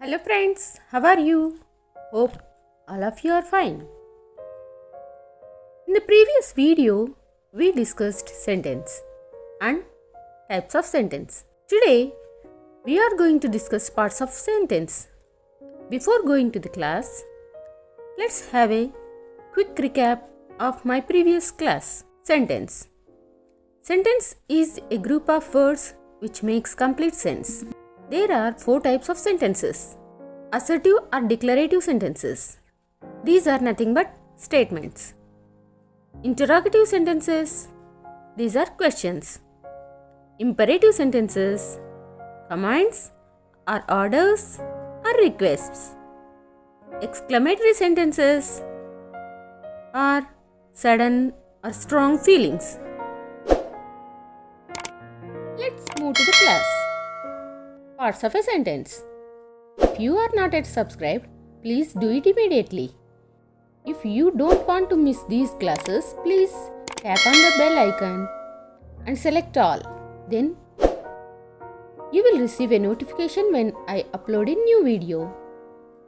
Hello friends, how are you? Hope all of you are fine. In the previous video, we discussed sentence and types of sentence. Today, we are going to discuss parts of sentence. Before going to the class, let's have a quick recap of my previous class. Sentence. Sentence is a group of words which makes complete sense. There are 4 types of sentences. Assertive or declarative sentences. These are nothing but statements. Interrogative sentences. These are questions. Imperative sentences. Commands or orders or requests. Exclamatory sentences are sudden or strong feelings. Let's move to the class. Parts of a sentence. If you are not yet subscribed, please do it immediately. If you don't want to miss these classes, please tap on the bell icon and select all. Then you will receive a notification when I upload a new video.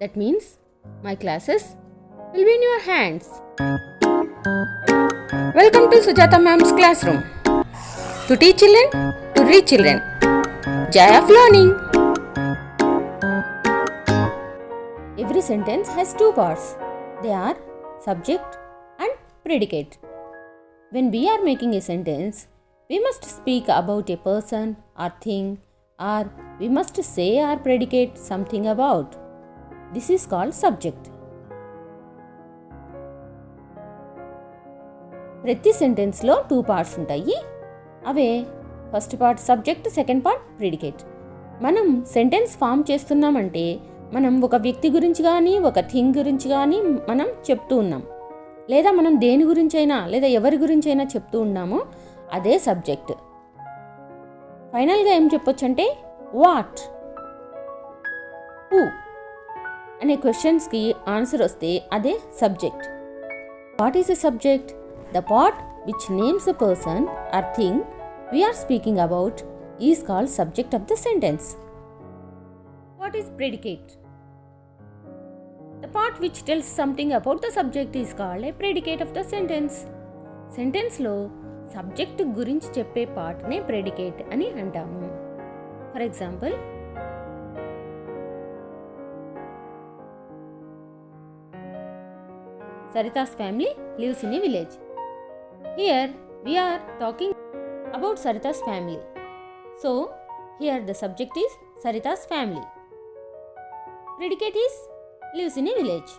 That means my classes will be in your hands. Welcome to Sujatha ma'am's classroom. To teach children, to reach children. Joy of learning. Every sentence has 2 parts. They are subject and predicate. When we are making a sentence, we must speak about a person or thing, or we must say or predicate something about. This is called subject. ప్రతి సెంటెన్స్లో 2 parts ఉంటాయి. అవే first part subject, second part predicate. మనం sentence form చేస్తున్నామంటే మనం ఒక వ్యక్తి గురించి కానీ ఒక థింగ్ గురించి కానీ మనం చెప్తూ ఉన్నాం, లేదా మనం దేని గురించైనా లేదా ఎవరి గురించైనా చెప్తూ ఉన్నామో అదే సబ్జెక్ట్. ఫైనల్గా ఏం చెప్పొచ్చు అంటే వాట్, హూ అనే క్వశ్చన్స్కి ఆన్సర్ వస్తే అదే subject. What is a subject? The part which names a person or thing we are speaking about is called subject of the sentence. What is predicate? The part which tells something about the subject is called a predicate of the sentence. Sentence లో subject గురించి చెప్పే పార్ట్నే predicate అని అంటాము. For example, Sarita's family lives in a village. Here we are talking about Sarita's family. So here the subject is Sarita's family. Predicate is lives in a village.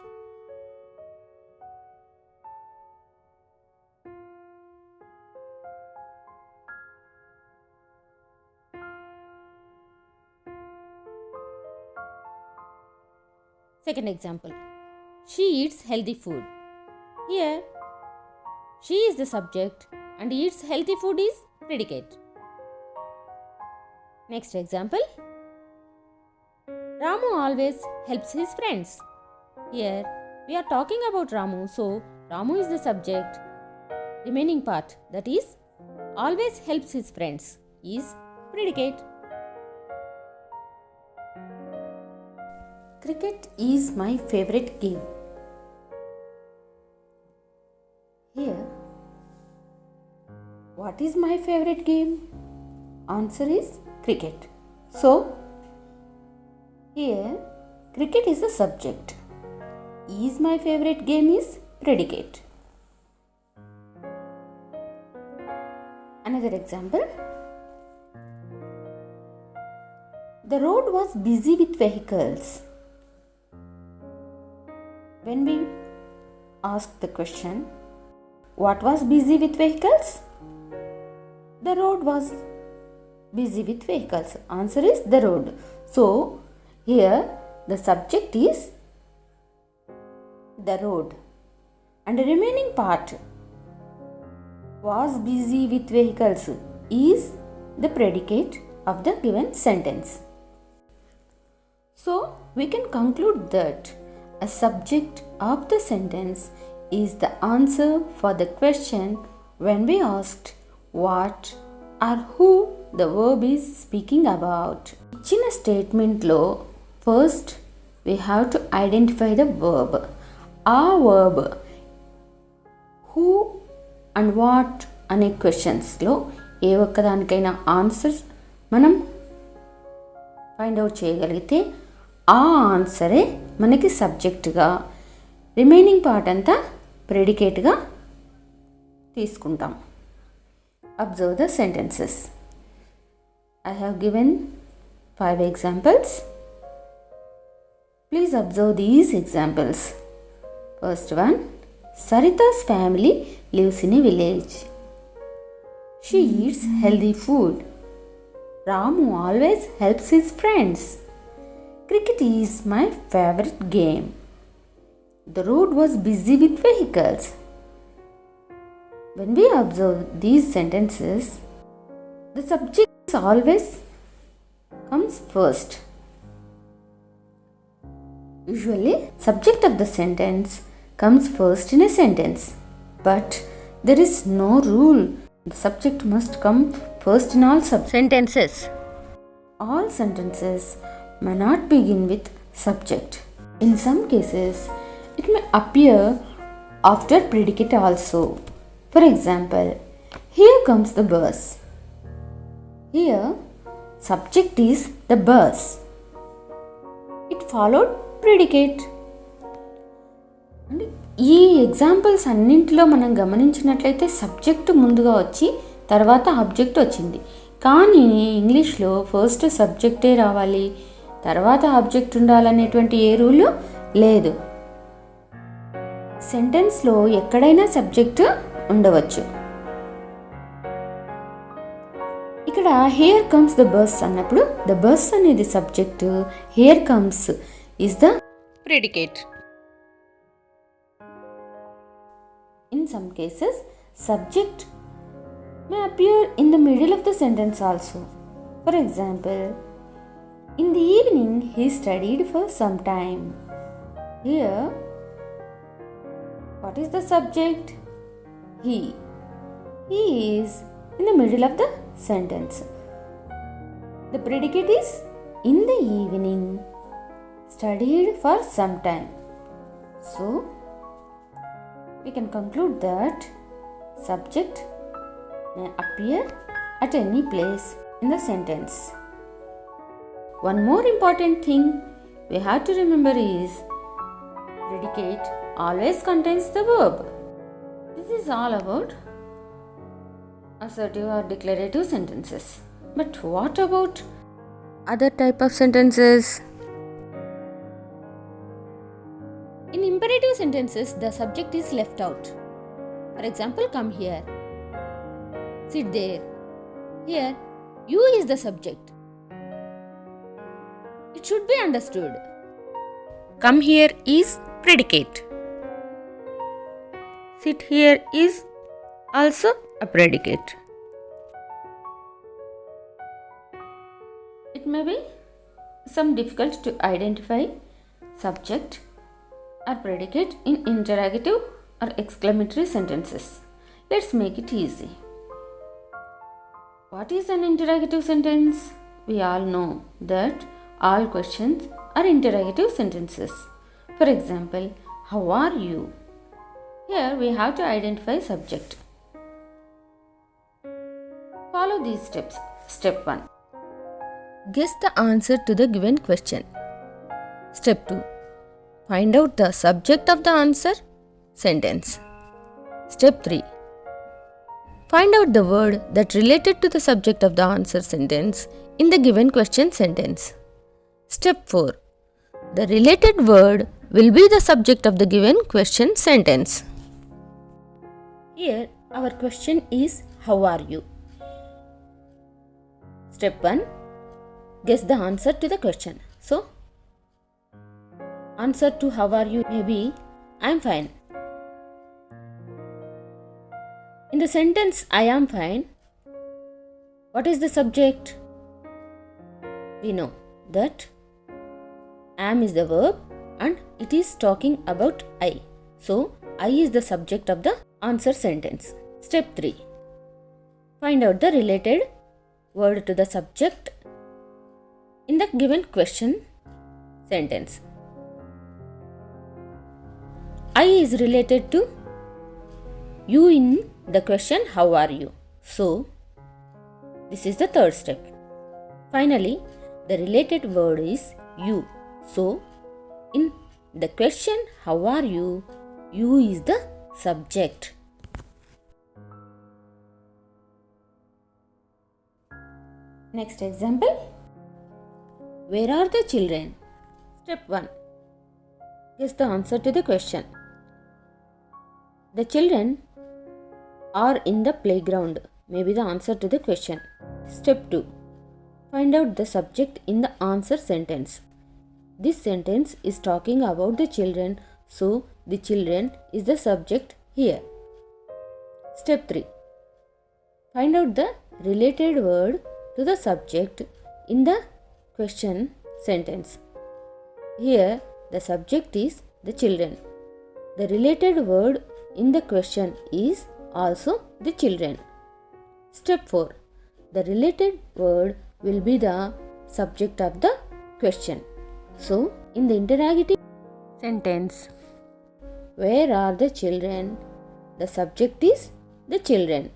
Second example. She eats healthy food. Here she is the subject and eats healthy food is predicate. Next example. Ramu always helps his friends. Here we are talking about Ramu, so Ramu is the subject. Remaining part, that is always helps his friends, is predicate. Cricket is my favorite game. Here, what is my favorite game? Answer is cricket. So, here cricket is the subject. Is my favorite game is predicate. Another example. The road was busy with vehicles. When we ask the question, what was busy with vehicles? The road was busy with vehicles. Answer is the road. So, here the subject is the road. And the remaining part, was busy with vehicles, is the predicate of the given sentence. So, we can conclude that a subject of the sentence is the answer for the question when we asked what or who the verb is speaking about. ఇచ్చిన స్టేట్మెంట్లో First, we have to identify the verb. ఆ verb who and what అనే క్వశ్చన్స్లో ఏ ఒక్కదానికైనా answer మనం find out చేయగలిగితే ఆ ఆన్సరే మనకి సబ్జెక్ట్గా, remaining part అంతా ప్రెడికేట్గా తీసుకుంటాం. Observe the sentences. I have given 5 examples. Please observe these examples. First one, Sarita's family lives in a village. She eats healthy food. Ramu always helps his friends. Cricket is my favorite game. The road was busy with vehicles. When we observe these sentences, the subject always comes first. Usually, subject of the sentence comes first in a sentence, but there is no rule. The subject must come first in all sentences. All sentences may not begin with subject. In some cases, it may appear after predicate also. For example, here comes the bus. Here, subject is the bus. It followed predicate. ఈ examples అన్నింటిలో మనం గమనించినట్లయితే subject ముందుగా వచ్చి తర్వాత object వచ్చింది. కానీ ఇంగ్లీష్లో ఫస్ట్ సబ్జెక్టే రావాలి, తర్వాత ఆబ్జెక్ట్ ఉండాలనేటువంటి ఏ రూలు లేదు. సెంటెన్స్లో ఎక్కడైనా సబ్జెక్ట్ ఉండవచ్చు. ఇక్కడ హియర్ కమ్స్ ద బస్ అన్నప్పుడు ద బస్ అనేది subject, here comes is the predicate. In some cases, subject may appear in the middle of the sentence also. For example, in the evening he studied for some time. Here, what is the subject? He. He is in the middle of the sentence. The predicate is in the evening, studied for some time. So, we can conclude that subject may appear at any place in the sentence. One more important thing we have to remember is predicate always contains the verb. This is all about assertive or declarative sentences. But what about other type of sentences? In imperative sentences, the subject is left out. For example, come here, sit there. Here, you is the subject. It should be understood. Come here is predicate. Sit here is also a predicate. It may be some difficult to identify subject or predicate in interrogative or exclamatory sentences. Let's make it easy. What is an interrogative sentence? We all know that all questions are interrogative sentences. For example, how are you? Here we have to identify subject. Follow these steps. Step 1. Guess the answer to the given question. Step 2. Find out the subject of the answer sentence. Step 3. Find out the word that related to the subject of the answer sentence in the given question sentence. Step 4. The related word will be the subject of the given question sentence. Here our question is how are you? Step 1. Guess the answer to the question. So, answer to how are you may be I am fine. In the sentence I am fine, what is the subject? We know that am is the verb and it is talking about I. So, I is the subject of the answer sentence. Step 3. Find out the related word to the subject in the given question sentence. I is related to you in the question how are you. So, this is the third step. Finally, the related word is you. So, in the question how are you, you is the subject. Next example. Where are the children? Step 1. Guess the answer to the question. The children are in the playground. Maybe the answer to the question. Step 2. Find out the subject in the answer sentence. This sentence is talking about the children, so the children is the subject here. Step 3. Find out the related word to the subject in the question sentence. Here the subject is the children. The related word in the question is also the children. Step 4. The related word will be the subject of the question. So, in the interrogative sentence, where are the children? The subject is the children.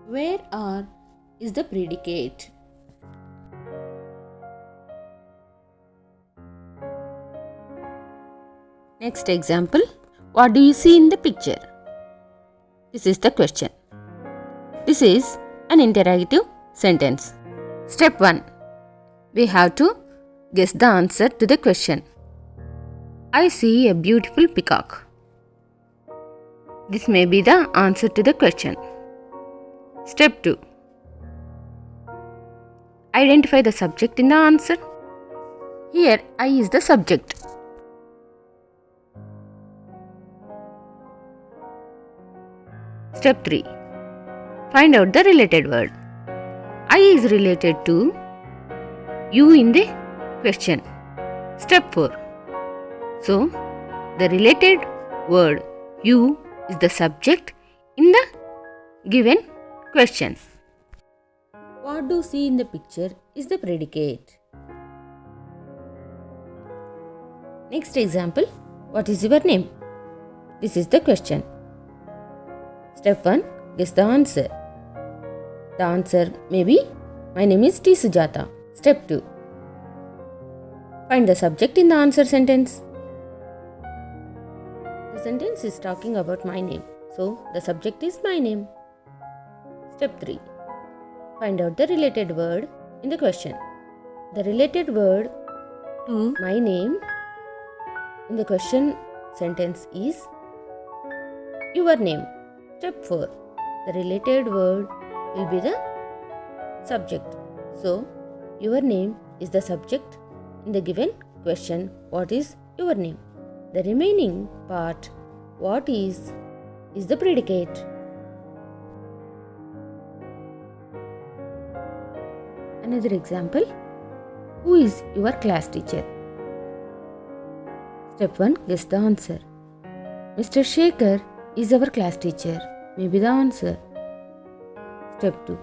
Where are is the predicate. Next example. What do you see in the picture? This is the question. This is an interrogative sentence. Step 1. We have to guess the answer to the question. I see a beautiful peacock. This may be the answer to the question. Step 2. Identify the subject in the answer. Here, I is the subject. Step 3. Find out the related word. I is related to you in the question. Step 4. So, the related word you is the subject in the given question. What do you see in the picture is the predicate. Next example. What is your name? This is the question. Step 1. Guess the answer. The answer may be my name is Sujatha. Step 2. Find the subject in the answer sentence. The sentence is talking about my name. So, the subject is my name. Step 3. Find out the related word in the question. The related word to my name in the question sentence is your name. Step 4. The related word will be the subject. So, your name is the subject in the given question. What is your name? The remaining part, what is the predicate. Another example. Who is your class teacher? Step 1. Guess the answer. Mr. Shekhar is our class teacher. Maybe the answer. Step 2.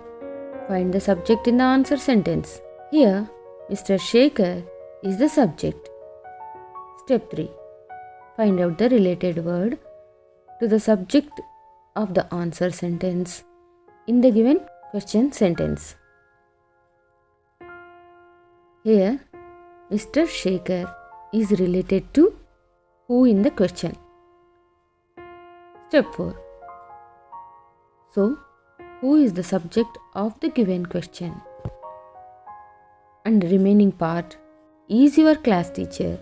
Find the subject in the answer sentence. Here, Mr. Shekhar is the subject. Step 3. Find out the related word to the subject of the answer sentence in the given question sentence. Here, Mr. Shekhar is related to who in the question. Step 4. So, who is the subject of the given question? And the remaining part, is your class teacher,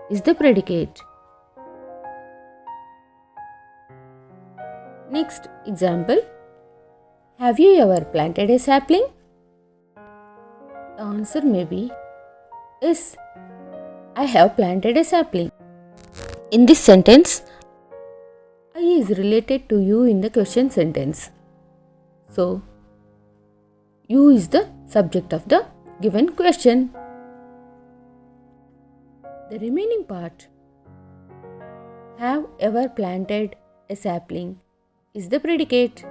is the predicate. Next example. Have you ever planted a sapling? The answer may be yes, I have planted a sapling. In this sentence, I is related to you in the question sentence. So, you is the subject of the given question. The remaining part, have ever planted a sapling, is the predicate.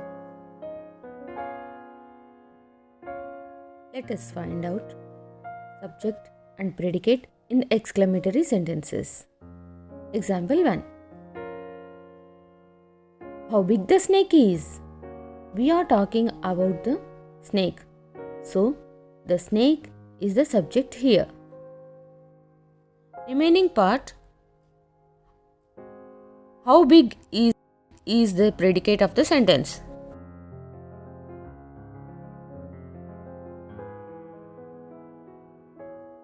Let us find out subject and predicate in the exclamatory sentences. Example 1. How big the snake is? We are talking about the snake. So, the snake is the subject here. Remaining part, how big is the predicate of the sentence.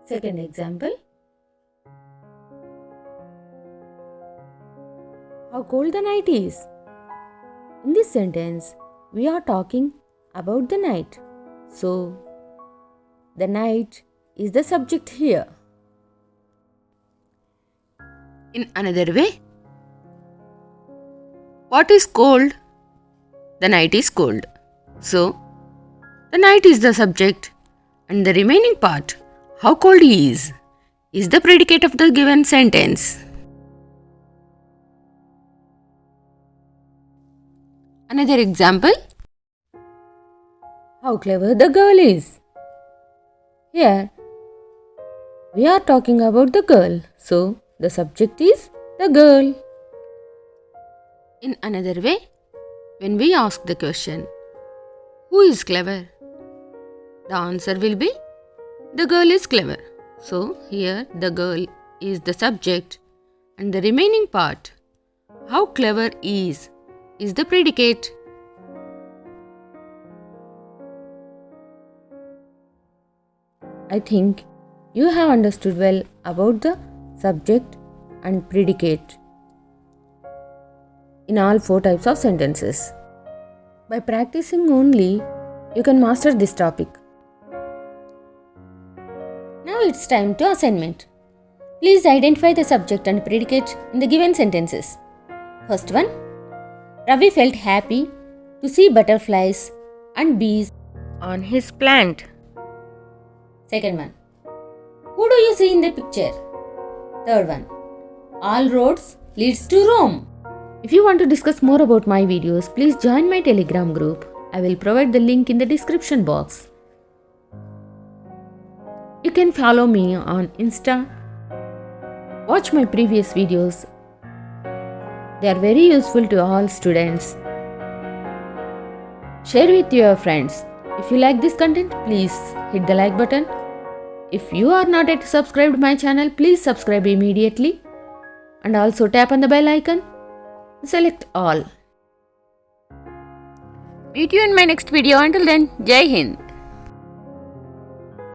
Second example. How cold the night is? In this sentence, we are talking about the night. So, the night is the subject here. In another way, what is cold? The night is cold. So, the night is the subject and the remaining part, how cold he is the predicate of the given sentence. Another example. How clever the girl is. Here, we are talking about the girl. So, the subject is the girl. In another way, when we ask the question, who is clever? The answer will be, the girl is clever. So, here the girl is the subject and the remaining part, how clever is the predicate. I think you have understood well about the subject and predicate in all 4 types of sentences. By practicing only, you can master this topic. Now it's time to assignment. Please identify the subject and predicate in the given sentences. First one. Ravi felt happy to see butterflies and bees on his plant. Second one. Who do you see in the picture? Third one. All roads leads to Rome. If you want to discuss more about my videos, please join my Telegram group. I will provide the link in the description box. You can follow me on Insta. Watch my previous videos. They are very useful to all students. Share with your friends. If you like this content, please hit the like button. If you are not yet subscribed to my channel, please subscribe immediately. And also tap on the bell icon. Select all. Meet you in my next video. Until then, Jai Hind.